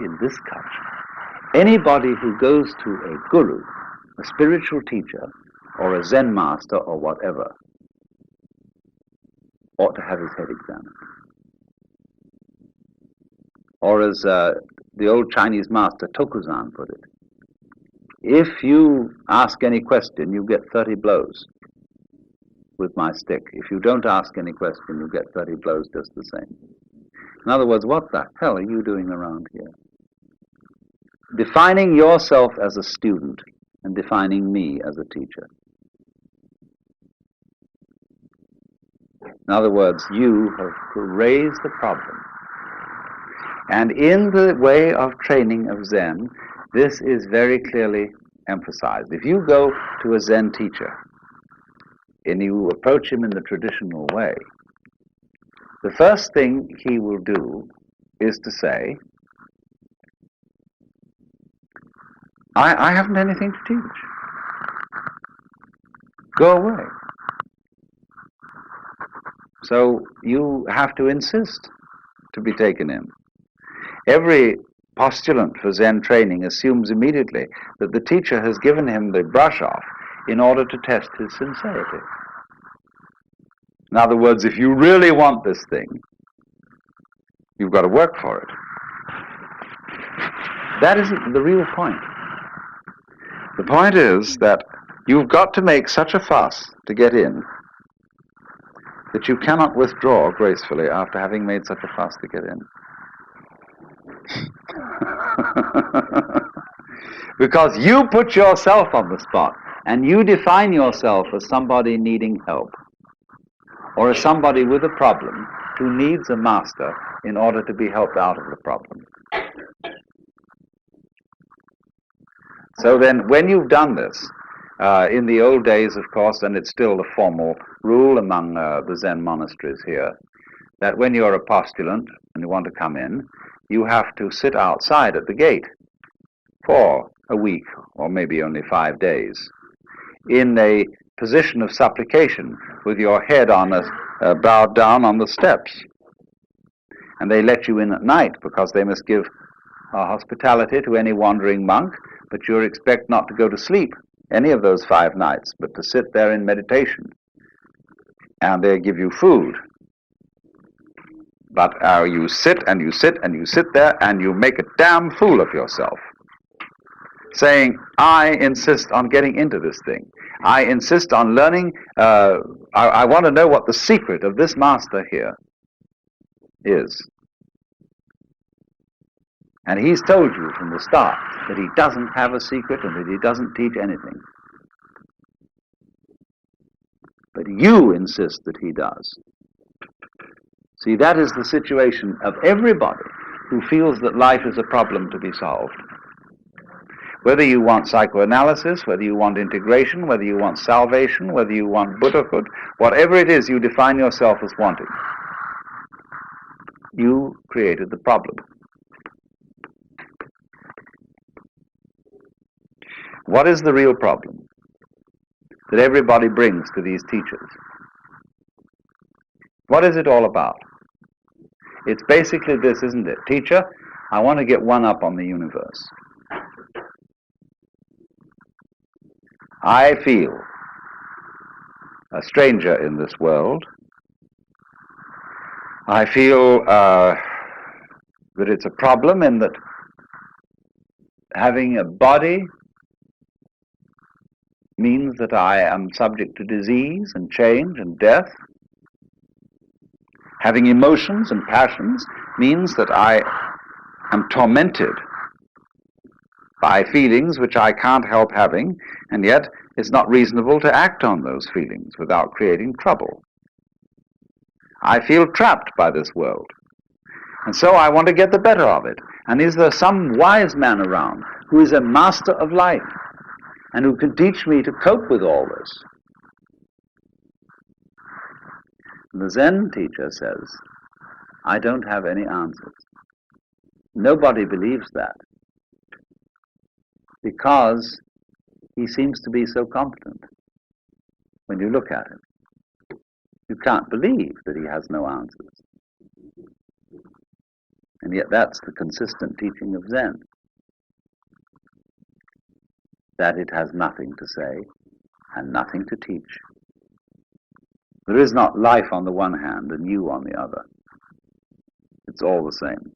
in this culture. Anybody who goes to a guru, a spiritual teacher, or a Zen master, or whatever, ought to have his head examined. Or as the old Chinese master Tokuzan put it, if you ask any question, you get 30 blows with my stick. If you don't ask any question, you get 30 blows just the same. In other words, what the hell are you doing around here? Defining yourself as a student and defining me as a teacher. In other words, you have raised the problem. And in the way of training of Zen, this is very clearly emphasized. If you go to a Zen teacher and you approach him in the traditional way, the first thing he will do is to say, I haven't anything to teach. Go away. So you have to insist to be taken in. Every postulant for Zen training assumes immediately that the teacher has given him the brush off in order to test his sincerity. In other words, if you really want this thing, you've got to work for it. That isn't the real point. The point is that you've got to make such a fuss to get in that you cannot withdraw gracefully after having made such a fuss to get in. Because you put yourself on the spot and you define yourself as somebody needing help or as somebody with a problem who needs a master in order to be helped out of the problem. So then when you've done this, in the old days, of course, and it's still the formal rule among the Zen monasteries here, that when you're a postulant and you want to come in, you have to sit outside at the gate for a week, or maybe only 5 days, in a position of supplication with your head on bowed down on the steps. And they let you in at night because they must give hospitality to any wandering monk, but you're expected not to go to sleep any of those 5 nights, but to sit there in meditation. And they give you food. But you sit and you sit and you sit there and you make a damn fool of yourself, saying, I insist on getting into this thing. I insist on learning. I want to know what the secret of this master here is. And he's told you from the start that he doesn't have a secret and that he doesn't teach anything. But you insist that he does. See, that is the situation of everybody who feels that life is a problem to be solved. Whether you want psychoanalysis, whether you want integration, whether you want salvation, whether you want Buddhahood, whatever it is you define yourself as wanting, you created the problem. What is the real problem that everybody brings to these teachers? What is it all about? It's basically this, isn't it? Teacher, I want to get one up on the universe. I feel a stranger in this world. I feel that it's a problem in that having a body means that I am subject to disease and change and death. Having emotions and passions means that I am tormented by feelings which I can't help having, and yet it's not reasonable to act on those feelings without creating trouble. I feel trapped by this world, and so I want to get the better of it. And is there some wise man around who is a master of life and who can teach me to cope with all this? The Zen teacher says, I don't have any answers. Nobody believes that because he seems to be so competent. When you look at him, you can't believe that he has no answers. And yet that's the consistent teaching of Zen, that it has nothing to say and nothing to teach. There is not life on the one hand and you on the other. It's all the same.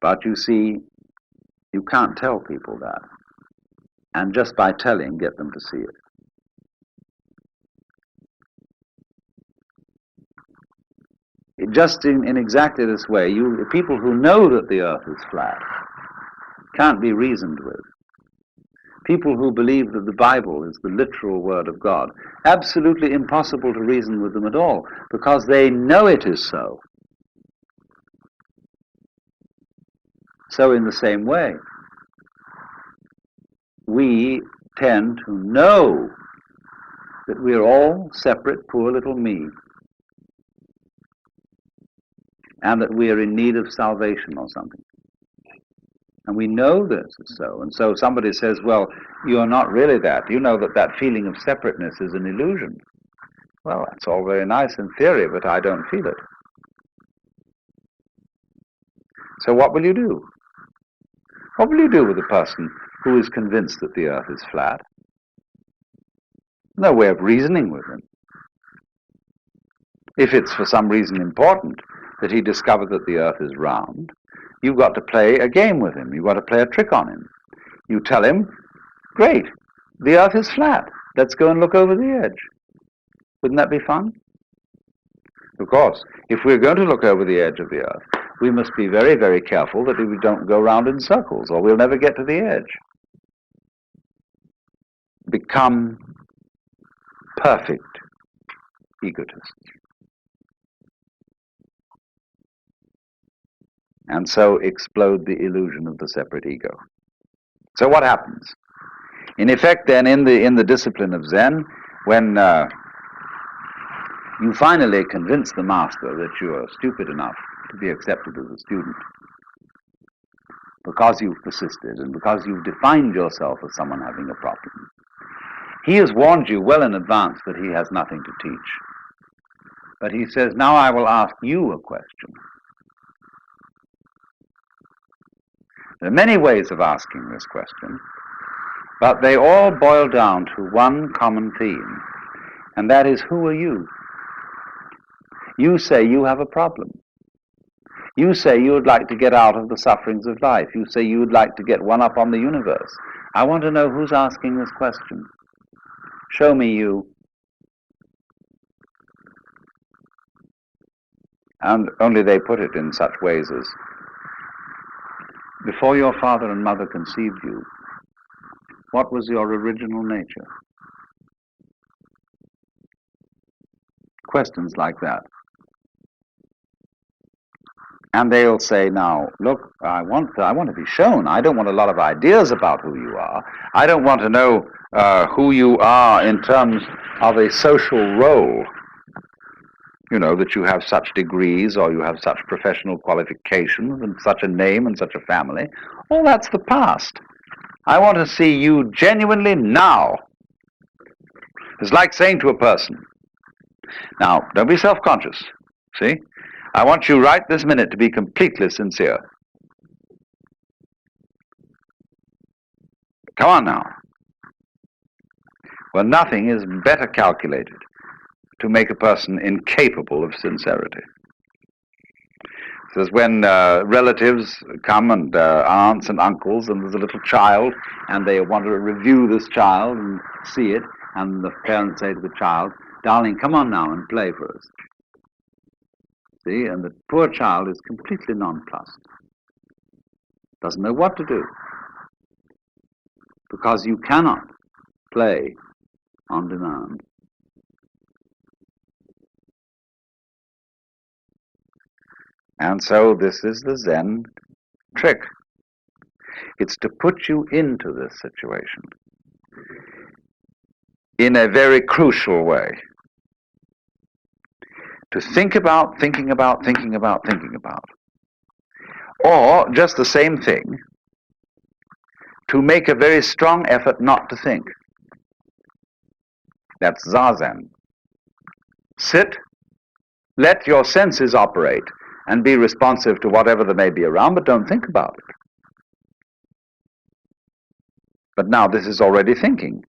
But you see, you can't tell people that. And just by telling, get them to see it. Just in exactly this way, people who know that the earth is flat can't be reasoned with. People who believe that the Bible is the literal word of God, absolutely impossible to reason with them at all, because they know it is so. So in the same way, we tend to know that we're all separate, poor little me, and that we are in need of salvation or something. And we know this is so. And so somebody says, well, you're not really that. You know that that feeling of separateness is an illusion. Well, that's all very nice in theory, but I don't feel it. So what will you do? What will you do with a person who is convinced that the earth is flat? No way of reasoning with him. If it's for some reason important that he discovered that the earth is round, you've got to play a game with him. You've got to play a trick on him. You tell him, great, the earth is flat. Let's go and look over the edge. Wouldn't that be fun? Of course, if we're going to look over the edge of the earth, we must be very, very careful that we don't go round in circles, or we'll never get to the edge. Become perfect egotists. And so explode the illusion of the separate ego. So what happens? In effect, then, in the discipline of Zen, when you finally convince the master that you are stupid enough to be accepted as a student, because you've persisted and because you've defined yourself as someone having a problem, he has warned you well in advance that he has nothing to teach. But he says, now I will ask you a question. There are many ways of asking this question, but they all boil down to one common theme, and that is, who are you? You say you have a problem. You say you would like to get out of the sufferings of life. You say you would like to get one up on the universe. I want to know who's asking this question. Show me you. And only they put it in such ways as, before your father and mother conceived you, what was your original nature? Questions like that. And they'll say, now, look, I want to be shown. I don't want a lot of ideas about who you are. I don't want to know who you are in terms of a social role. You know, that you have such degrees or you have such professional qualifications and such a name and such a family. All that's the past. I want to see you genuinely now. It's like saying to a person, now, don't be self-conscious, see? I want you right this minute to be completely sincere. Come on now. Well, nothing is better calculated to make a person incapable of sincerity. So when relatives come and aunts and uncles, and there's a little child, and they want to review this child and see it, and the parents say to the child, darling, come on now and play for us. See, and the poor child is completely nonplussed. Doesn't know what to do. Because you cannot play on demand. And so this is the Zen trick. It's to put you into this situation in a very crucial way. To think about, thinking about, thinking about, thinking about. Or, just the same thing, to make a very strong effort not to think. That's Zazen. Sit Let your senses operate and be responsive to whatever there may be around, but don't think about it. But now this is already thinking.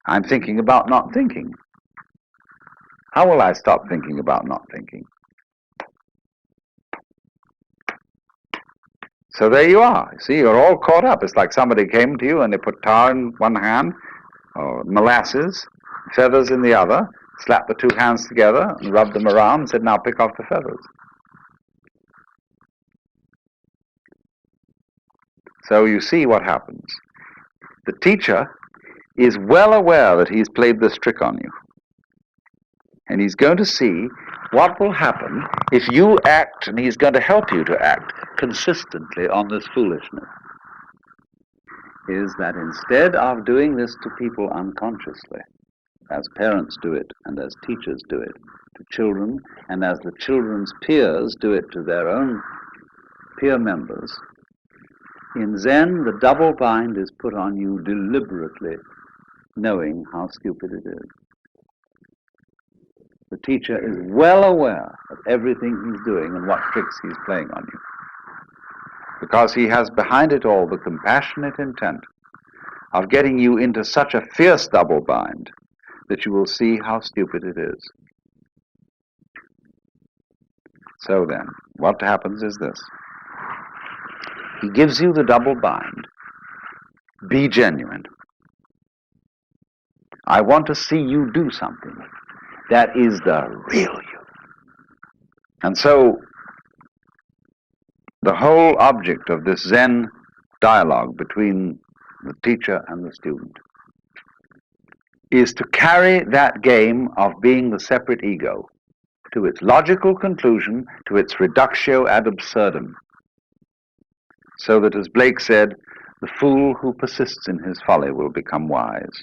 I'm thinking about not thinking. How will I stop thinking about not thinking? So there you are. See, you're all caught up. It's like somebody came to you and they put tar in one hand, or molasses, feathers in the other, slapped the two hands together and rubbed them around and said, now pick off the feathers. So you see what happens. The teacher is well aware that he's played this trick on you. And he's going to see what will happen if you act, and he's going to help you to act consistently on this foolishness. Is that instead of doing this to people unconsciously, as parents do it and as teachers do it to children, and as the children's peers do it to their own peer members, in Zen the double bind is put on you deliberately, knowing how stupid it is. The teacher is well aware of everything he's doing and what tricks he's playing on you, because he has behind it all the compassionate intent of getting you into such a fierce double bind that you will see how stupid it is. So then, what happens is this. He gives you the double bind. Be genuine. I want to see you do something that is the real you. And so, the whole object of this Zen dialogue between the teacher and the student is to carry that game of being the separate ego to its logical conclusion, to its reductio ad absurdum, so that, as Blake said, the fool who persists in his folly will become wise.